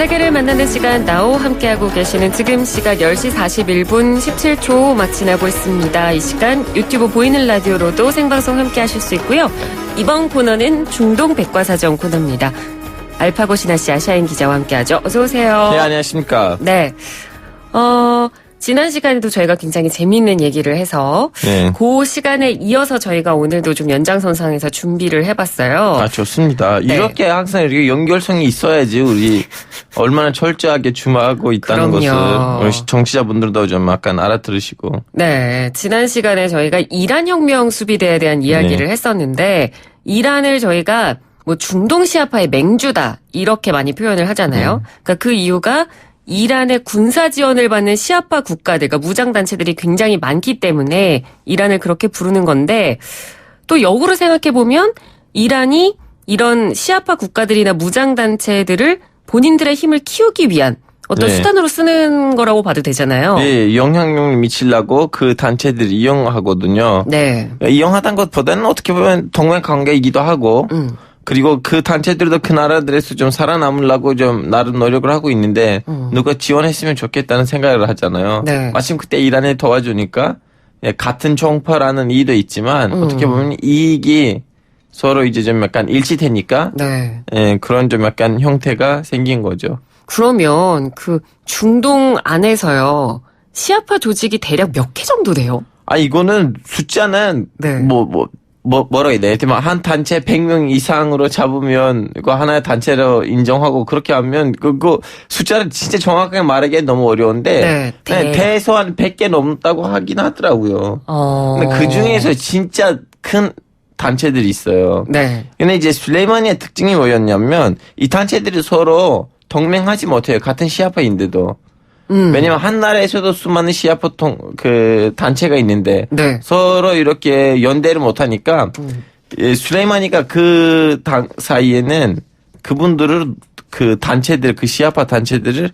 세계를 만나는 시간 나오 함께하고 계시는 지금 시각 10시 41분 17초 막 지나고 있습니다. 이 시간 유튜브 보이는 라디오로도 생방송 함께하실 수 있고요. 이번 코너는 중동 백과사전 코너입니다. 알파고 신하 씨 아시아인 기자와 함께하죠. 어서 오세요. 네, 안녕하십니까. 네. 지난 시간에도 저희가 굉장히 재미있는 얘기를 해서 그 시간에 이어서 저희가 오늘도 좀 연장선상에서 준비를 해봤어요. 아, 좋습니다. 네. 이렇게 항상 이렇게 연결성이 있어야지 우리 얼마나 철저하게 주목하고 있다는 그럼요. 것을 우리 정치자분들도 좀 약간 알아들으시고. 네. 지난 시간에 저희가 이란 혁명 수비대에 대한 이야기를 했었는데 이란을 저희가 뭐 중동 시아파의 맹주다 이렇게 많이 표현을 하잖아요. 그러니까 그 이유가 이란의 군사 지원을 받는 시아파 국가들, 그러니까 무장단체들이 굉장히 많기 때문에 이란을 그렇게 부르는 건데 또 역으로 생각해보면 이란이 이런 시아파 국가들이나 무장단체들을 본인들의 힘을 키우기 위한 어떤 수단으로 쓰는 거라고 봐도 되잖아요. 네, 영향력을 미치려고 그 단체들이 이용하거든요. 네. 이용하던 것보다는 어떻게 보면 동맹 관계이기도 하고 그리고 그 단체들도 그 나라들에서 좀 살아남으려고 좀 나름 노력을 하고 있는데 누가 지원했으면 좋겠다는 생각을 하잖아요. 네. 마침 그때 이란이 도와주니까 같은 종파라는 이유도 있지만 어떻게 보면 이익이 서로 이제 좀 약간 일치되니까 네. 그런 좀 약간 형태가 생긴 거죠. 그러면 그 중동 안에서요. 시아파 조직이 대략 몇 개 정도 돼요? 아, 이거는 숫자는 네. 뭐라고 해야 돼? 한 단체 100명 이상으로 잡으면 이거 하나의 단체로 인정하고 그렇게 하면 그거 숫자를 진짜 정확하게 말하기엔 너무 어려운데 최소한 100개 넘다고 하긴 하더라고요. 근데 그 중에서 진짜 큰 단체들이 있어요. 네. 근데 이제 술레이마니의 특징이 뭐였냐면 이 단체들이 서로 동맹하지 못해요. 같은 시아파인데도. 왜냐면 한 나라에서도 수많은 시아파 단체가 있는데 서로 이렇게 연대를 못하니까 술레이마니가 그 사이에는 그분들을 그 단체들 그 시아파 단체들을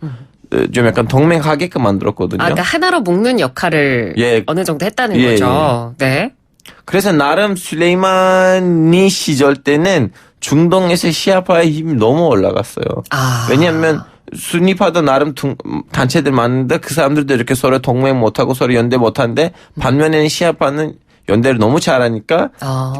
좀 약간 동맹하게끔 만들었거든요. 아, 그러니까 하나로 묶는 역할을 어느 정도 했다는 거죠. 네. 그래서 나름 술레이마니 시절 때는 중동에서 시아파의 힘이 너무 올라갔어요. 왜냐하면 순위파도 나름 단체들 많은데 그 사람들도 이렇게 서로 동맹 못하고 서로 연대 못하는데 반면에는 시아파는 연대를 너무 잘하니까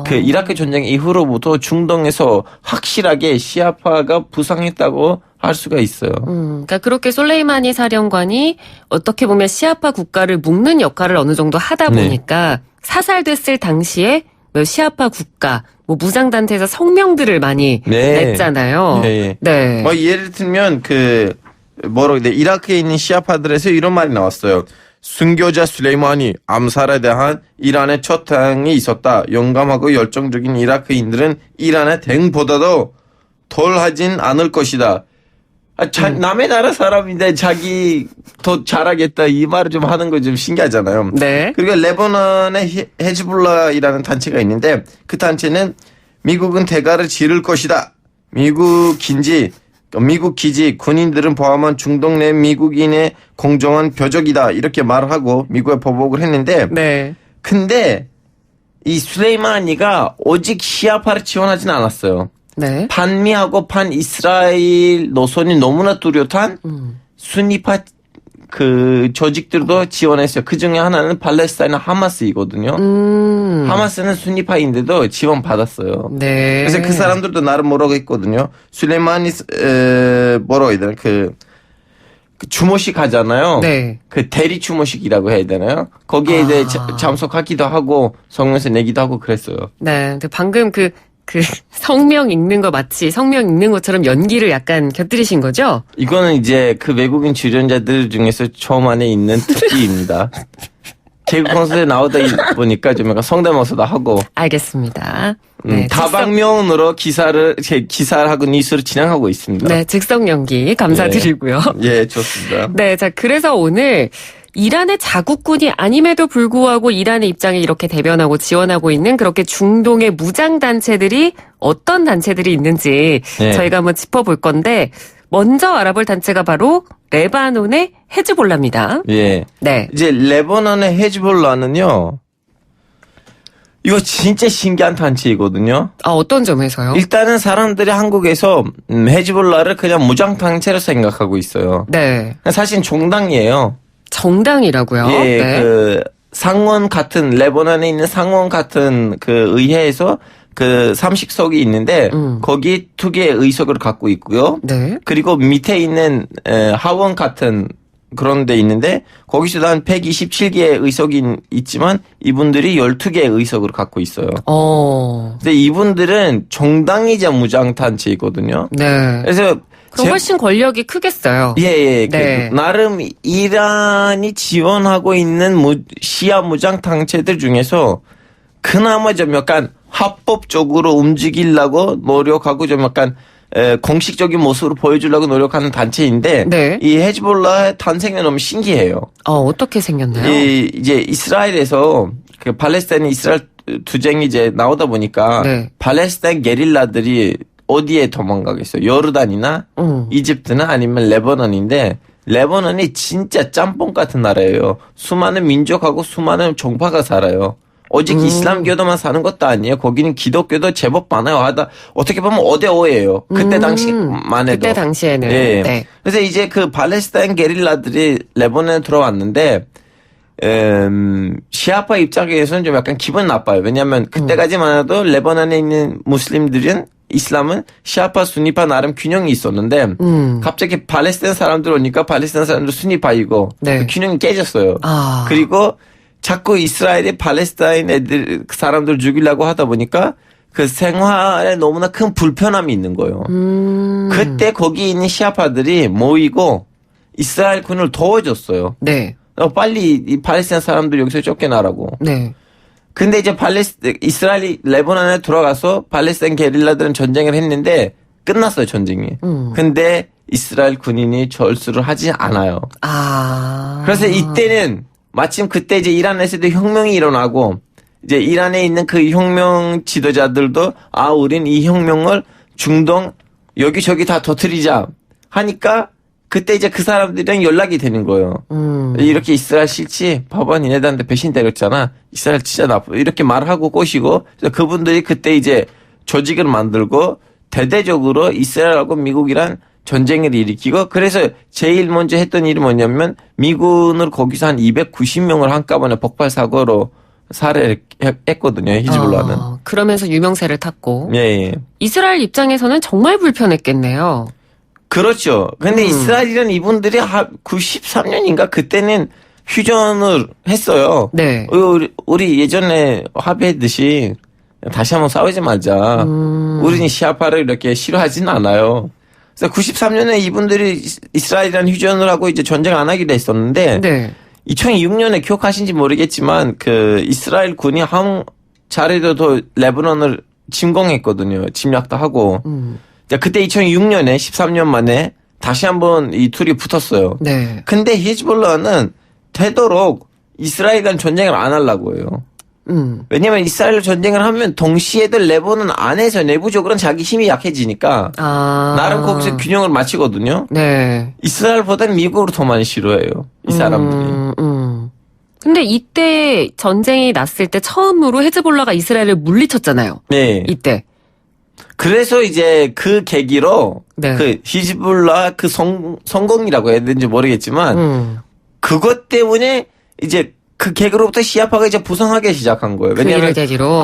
그 이라크 전쟁 이후로부터 중동에서 확실하게 시아파가 부상했다고 할 수가 있어요. 그러니까 그렇게 솔레이마니 사령관이 어떻게 보면 시아파 국가를 묶는 역할을 어느 정도 하다 보니까 사살됐을 당시에 시아파 국가, 무장단체에서 성명들을 많이 냈잖아요. 네. 예를 들면 이라크에 있는 시아파들에서 이런 말이 나왔어요. 순교자 술레이마니 암살에 대한 이란의 처탕이 있었다. 용감하고 열정적인 이라크인들은 이란의 댕보다도 덜 하진 않을 것이다. 남의 나라 사람인데 자기 더 잘하겠다 이 말을 좀 하는 거 좀 신기하잖아요. 네. 그리고 레바논에 헤즈볼라이라는 단체가 있는데 그 단체는 미국은 대가를 지를 것이다. 미국 기지 군인들은 포함한 중동 내 미국인의 공정한 표적이다 이렇게 말하고 미국에 보복을 했는데 근데 이 술레이마니가 오직 시아파를 지원하진 않았어요. 반미하고 반이스라엘 노선이 너무나 뚜렷한 순위파 그 조직들도 지원했어요. 그 중에 하나는 팔레스타인 하마스이거든요. 하마스는 순위파인데도 지원받았어요. 그래서 그 사람들도 나름 뭐라고 했거든요. 술레이마니 뭐라고 해야 되나 그 추모식 하잖아요. 그 대리 추모식이라고 해야 되나요? 거기에 이제 참석하기도 하고 성명서 내기도 하고 그랬어요. 네. 근데 방금 그 성명 읽는 거 마치 성명 읽는 것처럼 연기를 약간 곁들이신 거죠? 이거는 이제 그 외국인 출연자들 중에서 처음 안에 있는 특기입니다. 개그 콘서트에 나오다 보니까 좀 약간 성대모사도 하고. 알겠습니다. 다방면으로 기사하고 뉴스를 진행하고 있습니다. 네, 즉석 연기 감사드리고요. 예, 좋습니다. 네, 자, 그래서 오늘 이란의 자국군이 아님에도 불구하고 이란의 입장에 이렇게 대변하고 지원하고 있는 그렇게 중동의 무장단체들이 어떤 단체들이 있는지 저희가 한번 짚어볼 건데 먼저 알아볼 단체가 바로 레바논의 헤즈볼라입니다. 이제 레바논의 헤즈볼라는요. 이거 진짜 신기한 단체이거든요. 아, 어떤 점에서요? 일단은 사람들이 한국에서 헤즈볼라를 그냥 무장단체로 생각하고 있어요. 네. 사실 종당이에요. 정당이라고요? 예, 네. 그 상원 같은 레바논에 있는 상원 같은 그 의회에서 그 30석이 있는데 거기 2개의 의석을 갖고 있고요. 네. 그리고 밑에 있는 하원 같은 그런 데 있는데 거기서도 한 127개의 의석이 있지만 이분들이 12개의 의석을 갖고 있어요. 근데 이분들은 정당이자 무장단체이거든요. 네. 그래서 그럼 훨씬 권력이 크겠어요. 예. 네. 나름 이란이 지원하고 있는 시아 무장 단체들 중에서 그나마 좀 약간 합법적으로 움직이려고 노력하고 좀 약간 공식적인 모습으로 보여주려고 노력하는 단체인데 네. 이 헤즈볼라의 탄생이 너무 신기해요. 어떻게 생겼나요? 이제 이스라엘에서 그 팔레스타인 이스라엘 투쟁이 이제 나오다 보니까 네. 팔레스타인 게릴라들이 어디에 도망가겠어요? 요르단이나 이집트나 아니면 레바논인데 레바논이 진짜 짬뽕 같은 나라예요. 수많은 민족하고 수많은 종파가 살아요. 오직 이슬람교도만 사는 것도 아니에요. 거기는 기독교도 제법 많아요. 어떻게 보면 5대5예요. 그때 당시만 해도. 그때 당시에는. 예. 네. 그래서 이제 그 팔레스타인 게릴라들이 레바논에 들어왔는데 시아파 입장에서는 좀 약간 기분 나빠요. 왜냐하면 그때까지만 해도 레바논에 있는 무슬림들은 이슬람은 시아파, 순니파 나름 균형이 있었는데 갑자기 팔레스타인 사람들 오니까 팔레스타인 사람들 순니파이고 네. 그 균형이 깨졌어요. 그리고 자꾸 이스라엘이 팔레스타인 애들 사람들 죽이려고 하다 보니까 그 생활에 너무나 큰 불편함이 있는 거예요. 그때 거기 있는 시아파들이 모이고 이스라엘 군을 도와줬어요. 네. 빨리 이 팔레스타인 사람들 여기서 쫓겨나라고. 네. 근데 이제 이스라엘이 레바논에 들어가서 팔레스타인 게릴라들은 전쟁을 했는데 끝났어요, 전쟁이. 근데 이스라엘 군인이 절수를 하지 않아요. 그래서 이때는 마침 그때 이제 이란에서도 혁명이 일어나고 이제 이란에 있는 그 혁명 지도자들도 우린 이 혁명을 중동 여기저기 다 터뜨리자 하니까 그때 이제 그 사람들이랑 연락이 되는 거예요. 이렇게 이스라엘 싫지? 봐봐, 니네들한테 배신 때렸잖아. 이스라엘 진짜 나빠. 이렇게 말하고 꼬시고 그래서 그분들이 그때 이제 조직을 만들고 대대적으로 이스라엘하고 미국이란 전쟁을 일으키고 그래서 제일 먼저 했던 일이 뭐냐면 미군을 거기서 한 290명을 한꺼번에 폭발 사고로 살해했거든요. 히즈볼라는. 그러면서 유명세를 탔고. 예. 이스라엘 입장에서는 정말 불편했겠네요. 그렇죠. 근데 이스라엘이란 이분들이 93년인가 그때는 휴전을 했어요. 네. 우리 예전에 합의했듯이 다시 한번 싸우지 말자. 우리는 시아파를 이렇게 싫어하진 않아요. 그래서 93년에 이분들이 이스라엘이란 휴전을 하고 이제 전쟁 안 하기로 했었는데 네. 2006년에 기억하신지 모르겠지만 그 이스라엘 군이 한 차례도 더 레바논을 침공했거든요. 침략도 하고. 그때 2006년에 13년 만에 다시 한번 이 둘이 붙었어요. 네. 근데 히즈볼라는 되도록 이스라엘이란 전쟁을 안 하려고 해요. 왜냐면 이스라엘 전쟁을 하면 동시에도 레바논 안에서 내부적으로는 자기 힘이 약해지니까 나름 거기서 균형을 맞추거든요. 네. 이스라엘보다는 미국을 더 많이 싫어해요. 이 사람들이. 근데 이때 전쟁이 났을 때 처음으로 헤즈볼라가 이스라엘을 물리쳤잖아요. 네. 이때. 그래서 이제 그 계기로 네. 그 히즈볼라 그 성공이라고 해야 되는지 모르겠지만 그것 때문에 이제 그 계기로부터 시아파가 이제 부상하기 시작한 거예요. 왜냐하면 계기로.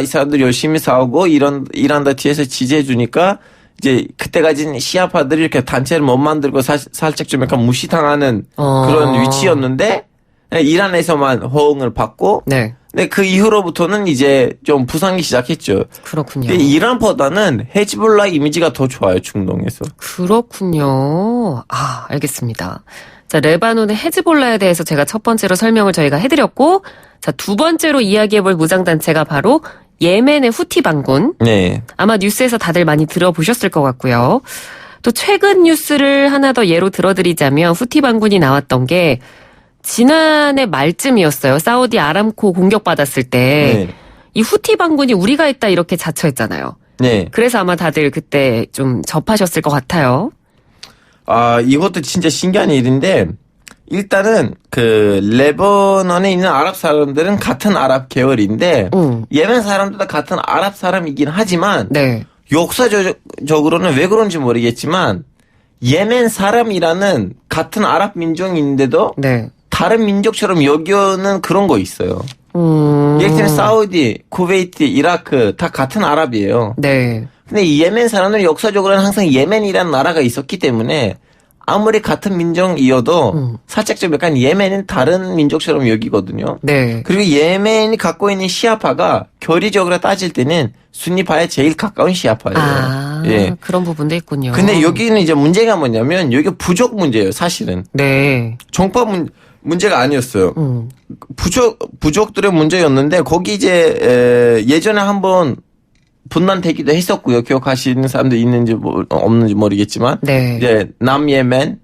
이 사람들 열심히 싸우고 이란도 뒤에서 지지해 주니까 이제 그때까지는 시아파들이 이렇게 단체를 못 만들고 살짝 좀 약간 무시당하는 그런 위치였는데 이란에서만 호응을 받고. 네. 근데 그 이후로부터는 이제 좀 부상이 시작했죠. 그렇군요. 근데 이란보다는 헤즈볼라 이미지가 더 좋아요, 중동에서. 그렇군요. 알겠습니다. 자, 레바논의 헤즈볼라에 대해서 제가 첫 번째로 설명을 저희가 해드렸고, 자, 두 번째로 이야기해볼 무장단체가 바로 예멘의 후티 반군. 네. 아마 뉴스에서 다들 많이 들어보셨을 것 같고요. 또 최근 뉴스를 하나 더 예로 들어드리자면 후티 반군이 나왔던 게 지난해 말쯤이었어요. 사우디 아람코 공격받았을 때 이 후티 반군이 우리가 있다 이렇게 자처했잖아요. 네. 그래서 아마 다들 그때 좀 접하셨을 것 같아요. 이것도 진짜 신기한 일인데 일단은 그 레바논에 있는 아랍 사람들은 같은 아랍 계열인데 예멘 사람들도 같은 아랍 사람이긴 하지만 네. 역사적으로는 왜 그런지 모르겠지만 예멘 사람이라는 같은 아랍 민족인데도 네. 다른 민족처럼 여기는 그런 거 있어요. 예를 들면 사우디, 쿠웨이트, 이라크 다 같은 아랍이에요. 네. 근데 이 예멘 사람들은 역사적으로는 항상 예멘이라는 나라가 있었기 때문에 아무리 같은 민족이어도 살짝 좀 약간 예멘은 다른 민족처럼 여기거든요. 네. 그리고 예멘이 갖고 있는 시아파가 교리적으로 따질 때는 순니파에 제일 가까운 시아파예요. 아, 예. 그런 부분도 있군요. 근데 여기는 이제 문제가 뭐냐면 여기 부족 문제예요, 사실은. 네. 종파 문제가 아니었어요. 부족들의 문제였는데 거기 이제 예전에 한번 분란되기도 했었고요. 기억하시는 사람들 있는지 없는지 모르겠지만 네. 이제 남예멘,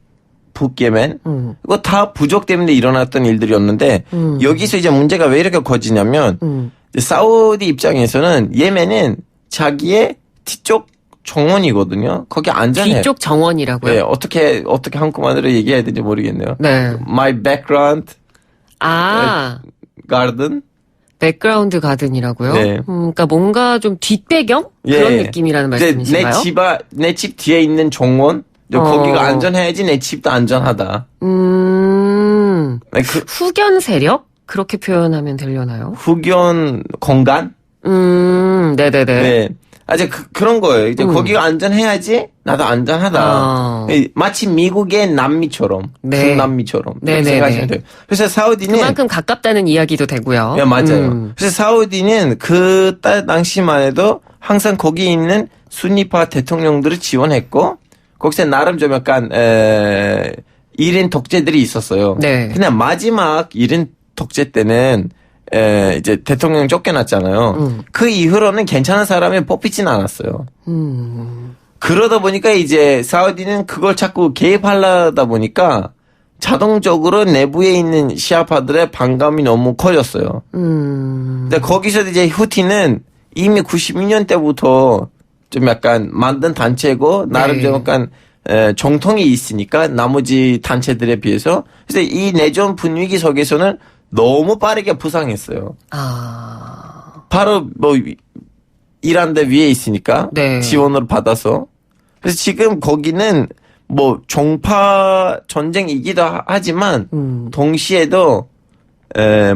북예멘 이거 다 부족 때문에 일어났던 일들이었는데 여기서 이제 문제가 왜 이렇게 커지냐면 이제 사우디 입장에서는 예멘은 자기의 뒤쪽 정원이거든요. 거기 안전해요. 뒤쪽 정원이라고요? 네, 어떻게 한국말로 얘기해야 되는지 모르겠네요. 네. My background 아, garden. 백그라운드 가든이라고요? 네. 그러니까 뭔가 좀 뒷배경? 예. 그런 느낌이라는 말씀이신가요? 내 집 뒤에 있는 정원. 거기가 안전해야지 내 집도 안전하다. 네, 후견 세력? 그렇게 표현하면 되려나요? 후견 공간? 네네네. 네. 아직 그런 거예요. 이제 거기가 안전해야지 나도 안전하다. 마치 미국의 남미처럼, 네. 중남미처럼 네네네. 생각하시면 돼요. 그래서 사우디는 그만큼 가깝다는 이야기도 되고요. 네, 맞아요. 그래서 사우디는 그 당시만 해도 항상 거기 있는 순니파 대통령들을 지원했고 거기서 나름 좀 약간 1인 독재들이 있었어요. 네. 근데 마지막 1인 독재 때는 이제 대통령 쫓겨났잖아요. 그 이후로는 괜찮은 사람이 뽑히진 않았어요. 그러다 보니까 이제 사우디는 그걸 자꾸 개입하려다 보니까 자동적으로 내부에 있는 시아파들의 반감이 너무 커졌어요. 근데 거기서 이제 후티는 이미 92년 때부터 좀 약간 만든 단체고 나름 좀 약간 정통이 있으니까 나머지 단체들에 비해서 그래서 이 내전 분위기 속에서는 너무 빠르게 부상했어요. 아. 바로 뭐 이란대 위에 있으니까 네. 지원을 받아서 그래서 지금 거기는 뭐 종파 전쟁이기도 하지만 동시에도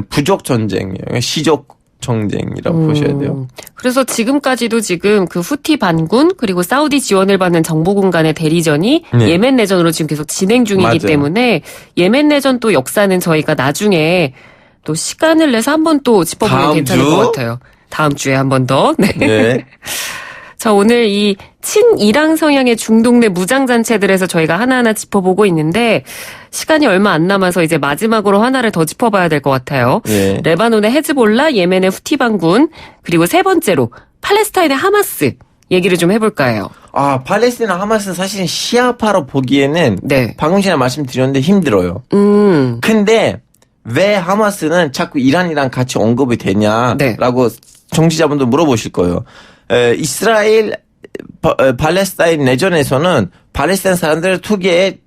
부족 전쟁이에요. 시족 전쟁이라고 보셔야 돼요. 그래서 지금까지도 지금 그 후티 반군 그리고 사우디 지원을 받는 정보군 간의 대리전이 네. 예멘 내전으로 지금 계속 진행 중이기 맞아요. 때문에 예멘 내전 또 역사는 저희가 나중에 또 시간을 내서 한번 또 짚어보면 다음 괜찮을 주? 것 같아요. 다음 주에 한 번 더. 네. 네. 자, 오늘 이 친이랑 성향의 중동 내 무장단체들에서 저희가 하나하나 짚어보고 있는데 시간이 얼마 안 남아서 이제 마지막으로 하나를 더 짚어봐야 될 것 같아요. 네. 레바논의 헤즈볼라, 예멘의 후티 반군, 그리고 세 번째로 팔레스타인의 하마스 얘기를 좀 해볼까 해요. 아, 팔레스타인 하마스는 사실 시아파로 보기에는 네. 방금 전에 말씀드렸는데 힘들어요. 근데 왜 하마스는 자꾸 이란이랑 같이 언급이 되냐라고 정치자분들 물어보실 거예요. 이스라엘 팔레스타인 내전에서는 팔레스타인 사람들 두 개의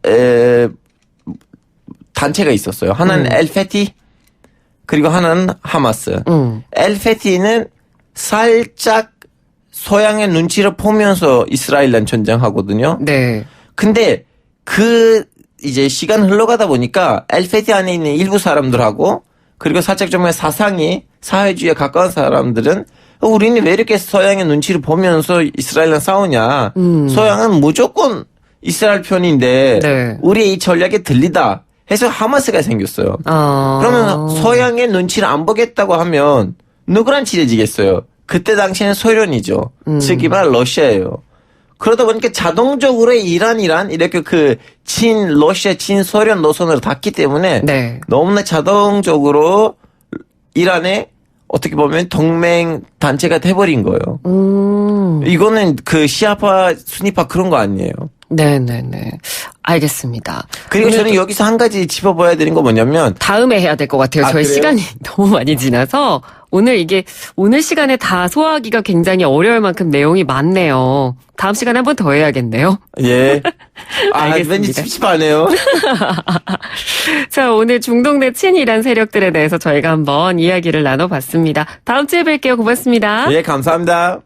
단체가 있었어요. 하나는 엘페티 그리고 하나는 하마스. 엘페티는 살짝 서양의 눈치를 보면서 이스라엘랑 전쟁하거든요. 네. 근데 이제 시간 흘러가다 보니까 엘페티 안에 있는 일부 사람들하고 그리고 살짝 좀 사상이 사회주의에 가까운 사람들은 우리는 왜 이렇게 서양의 눈치를 보면서 이스라엘랑 싸우냐. 서양은 무조건 이스라엘 편인데 네. 우리의 이 전략에 들리다 해서 하마스가 생겼어요. 그러면 서양의 눈치를 안 보겠다고 하면 누구랑 친해지겠어요? 그때 당시에는 소련이죠. 즉 이말 러시아예요. 그러다 보니까 자동적으로 이란이란 이렇게 러시아, 소련 노선으로 닿기 때문에 네. 너무나 자동적으로 이란의 어떻게 보면 동맹 단체가 돼버린 거예요. 이거는 시아파, 순위파 그런 거 아니에요. 네네네. 알겠습니다. 그리고 저는 여기서 한 가지 짚어봐야 되는 거 뭐냐면 다음에 해야 될 것 같아요. 저희 그래요? 시간이 너무 많이 지나서 오늘 시간에 다 소화하기가 굉장히 어려울 만큼 내용이 많네요. 다음 시간에 한 번 더 해야겠네요. 예. 알겠습니다. 왠지 찝찝하네요. 자, 오늘 중동 내 친이란 세력들에 대해서 저희가 한번 이야기를 나눠봤습니다. 다음 주에 뵐게요. 고맙습니다. 예, 감사합니다.